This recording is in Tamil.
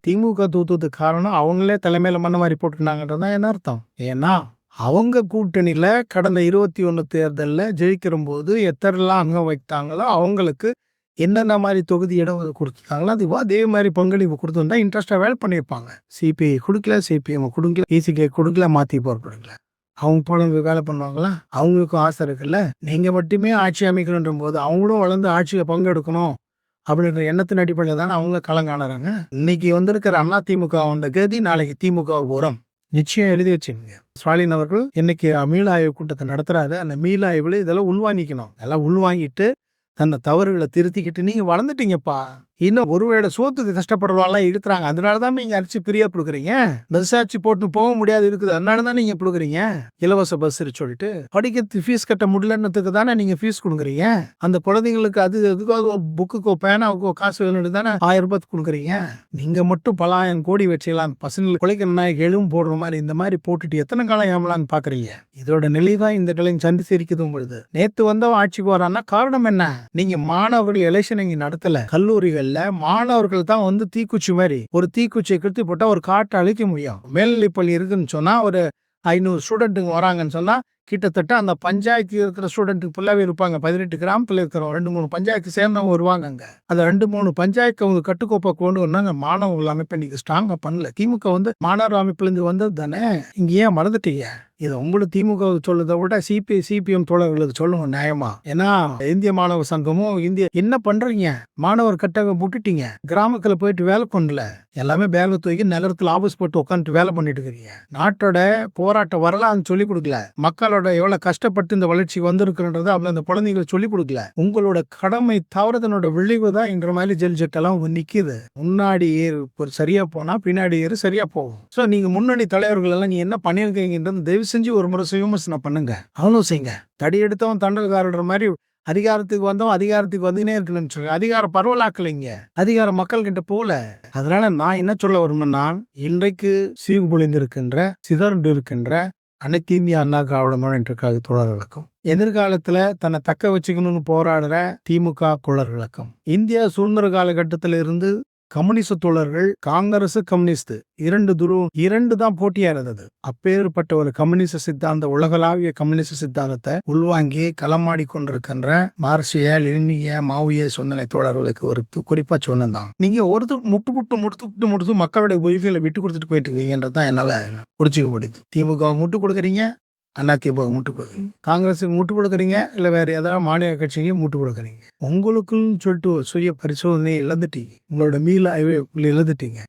திமுக தூத்துறதுக்கு காரணம் அவங்களே தலைமையில மண்ண மாரி போட்டுருந்தாங்கன்றது தான் என்ன அர்த்தம்? ஏன்னா, அவங்க கூட்டணியில கடந்த 21 தேர்தல்ல ஜெயிக்கிறம்போது எத்தனைலாம் அங்கம் வைத்தாங்களோ, அவங்களுக்கு என்னென்ன மாரி தொகுதி இடம் குடுத்துருக்காங்களோ, அதே மாரி பங்களிப்பு குடுத்துருந்தா இன்ட்ரெஸ்ட்டா வேலை பண்ணியிருப்பாங்க. சிபிஐ குடுக்கல, சிபிஎம் குடுக்கல, விசிக குடுக்கல, மதிமுக குடுக்கல. அவங்க போல வேலை பண்ணுவாங்களா? அவங்களுக்கும் ஆசை இருக்குல்ல. நீங்க மட்டுமே ஆட்சி அமைக்கணுன்றபோது, அவங்களும் வளர்ந்து ஆட்சியில பங்கெடுக்கணும் அப்படின்ற எண்ணத்தின் அடிப்படையில தானே அவங்க களம் காணுறாங்க. இன்னைக்கு வந்திருக்கிற அதிமுக வந்த கதி நாளைக்கு திமுக வரும். நிச்சயம் எழுதி வச்சுக்கங்க. ஸ்டாலின் அவர்கள் இன்னைக்கு மீள் ஆய்வு கூட்டத்தை நடத்துறாரு. அந்த மீள் ஆய்வுல இதெல்லாம் உள்வாங்கிக்கணும். எல்லாம் உள்வாங்கிட்டு தன்னை தவறுகளை திருத்திக்கிட்டு நீங்க வளர்ந்துட்டீங்கப்பா. இன்னும் ஒருவேளை சோத்துக்கு கஷ்டப்படுறவாள்லாம் இருக்கிறாங்க. அதனாலதான் நீங்க அரிசி பிரியா கொடுக்குறீங்க. பஸ் ஆட்சி போட்டு போக முடியாது இருக்குது. அதனாலதான் நீங்க கொடுக்குறீங்க இலவச பஸ் சொல்லிட்டு. படிக்கிறதுக்கு ஃபீஸ் கட்ட முடியலன்னதுக்கு தானே நீங்க ஃபீஸ் கொடுக்குறீங்க. அந்த குழந்தைங்களுக்கு அது எதுக்காக புக்குக்கோ பேனாவுக்கோ காசு வேணும்னு தானே 1000 ரூபாய் கொடுக்குறீங்க. நீங்க மட்டும் பல ஆயிரம் கோடி வச்சுக்கலாம். பசங்களுக்கு குலைக்கிற எலும்பு போடுற மாதிரி இந்த மாதிரி போட்டுட்டு எத்தனை காலம் ஏமலான்னு பாக்குறீங்க. இதோட நிலைதான் இந்த நிலையை சந்திச்சு இருக்குது உங்களுக்கு. நேத்து வந்தவன் ஆட்சிக்கு வரான்னா காரணம் என்ன? நீங்க மாணவர்கள் எலெக்ஷன் இங்க நடத்தல. கல்லூரிகள் மாணவர்கள் தான் வந்து தீக்குச்சி மாதிரி ஒரு தீக்குச்சியை கிருத்தி போட்டா ஒரு காட்டை அழிக்க முடியும். மேல்நிலை பள்ளி இருக்குன்னு சொன்னா ஒரு 500 ஸ்டூடெண்ட்டுங்க வராங்கன்னு சொன்னா கிட்டத்தட்ட அந்த பஞ்சாயத்து இருக்கிற ஸ்டூடெண்ட்டுக்கு ஃபுல்லாவே இருப்பாங்க. 18 கிராமத்துல இருக்கிற 2-3 பஞ்சாயத்து சேர்ந்தவங்க வருவாங்க. அங்க அந்த 2-3 பஞ்சாயத்து அவங்க கட்டுக்கோப்பா கொண்டு வந்தாங்க. மாணவர்கள் அமைப்பு இன்னைக்கு ஸ்ட்ராங்கா பண்ணல. திமுக வந்து மாணவர் அமைப்புல இருந்து வந்தது தானே. இங்க ஏன் மறந்துட்டீங்க? இது உங்களுக்கு திமுக சொல்றதை விட சிபிஎம் தோழர்களுக்கு சொல்லுங்க நியாயமா. ஏன்னா இந்திய மாணவர் சங்கமும் என்ன பண்றீங்க? மாணவர் கட்டக விட்டுட்டீங்க. கிராமத்துல போயிட்டு வேலை பண்ணல. எல்லாமே பேக தூக்கி நிலத்துல ஆபீஸ் போட்டு உட்காந்துட்டு வேலை பண்ணிட்டு இருக்கீங்க. நாட்டோட போராட்ட வரலான்னு சொல்லி கொடுக்கல. மக்களோட எவ்வளவு கஷ்டப்பட்டு இந்த வளர்ச்சி வந்திருக்குன்றத அவங்க அந்த குழந்தைகளை சொல்லி கொடுக்கல. உங்களோட கடமை தவறுதனோட விளைவு தான் என்ற மாதிரி ஜெல் ஜெட் எல்லாம் நிக்குது. முன்னாடி ஏறு சரியா போனா பின்னாடி ஏறு சரியா போகும். சோ நீங்க முன்னணி தலைவர்கள் எல்லாம் நீ என்ன பண்ணிருக்கீங்கன்றது செஞ்சு ஒரு முறை விமர்சனம் பண்ணுங்க. அவனும் செய்யுங்க. தடி எடுத்தவன் தண்டல்காரன்ற மாதிரி அதிகாரத்துக்கு வந்தோம் அதிகாரத்துக்கு வந்துனே இருக்குன்னு சொல்லி அதிகாரம் பரவலாக்கலைங்க. அதிகாரம் மக்கள் கிட்ட போல. அதனால நான் என்ன சொல்ல வரும்னா இன்றைக்கு சீர்குலைந்து இருக்கின்ற சிதறண்டு இருக்கின்ற அனைத்து இந்திய அண்ணா திராவிட முன்னேற்ற தோழர்களுக்கும் எதிர்காலத்துல தன்னை தக்க வச்சுக்கணும்னு போராடுற திமுக குழர்களுக்கும் இந்தியா சுதந்திர காலகட்டத்தில இருந்து கம்யூனிஸ்ட் தோழர்கள் காங்கிரஸ் கம்யூனிஸ்ட் இரண்டு தான் போட்டியா இருந்தது. அப்பேற்பட்ட ஒரு கம்யூனிஸ்ட் சித்தாந்த உலகளாவிய கம்யூனிஸ்ட் சித்தாந்தத்தை உள்வாங்கி களமாடி கொண்டிருக்கின்ற மார்க்சிய லெனினிய மாவோயிய சொன்னலை தோழர்களுக்கு ஒரு குறிப்பா சொன்னதான். நீங்க ஒருத்தர் முட்டு மக்களுடைய உரிமைகளை விட்டு கொடுத்துட்டு போயிட்டு இருக்கீங்கன்றதான் என்னால புடிச்சுக்க முடியுது. திமுக முட்டு கொடுக்குறீங்க, அதிமுக முட்டு கொடுக்குறீங்க, காங்கிரஸுக்கு முட்டு கொடுக்குறீங்க, இல்ல வேற ஏதாவது மாநில கட்சிக்கு முட்டு கொடுக்குறீங்க. உங்களுக்குன்னு சொல்லிட்டு சுய பரிசோதனை இழந்துட்டீங்க. உங்களோட மீள இழந்துட்டீங்க.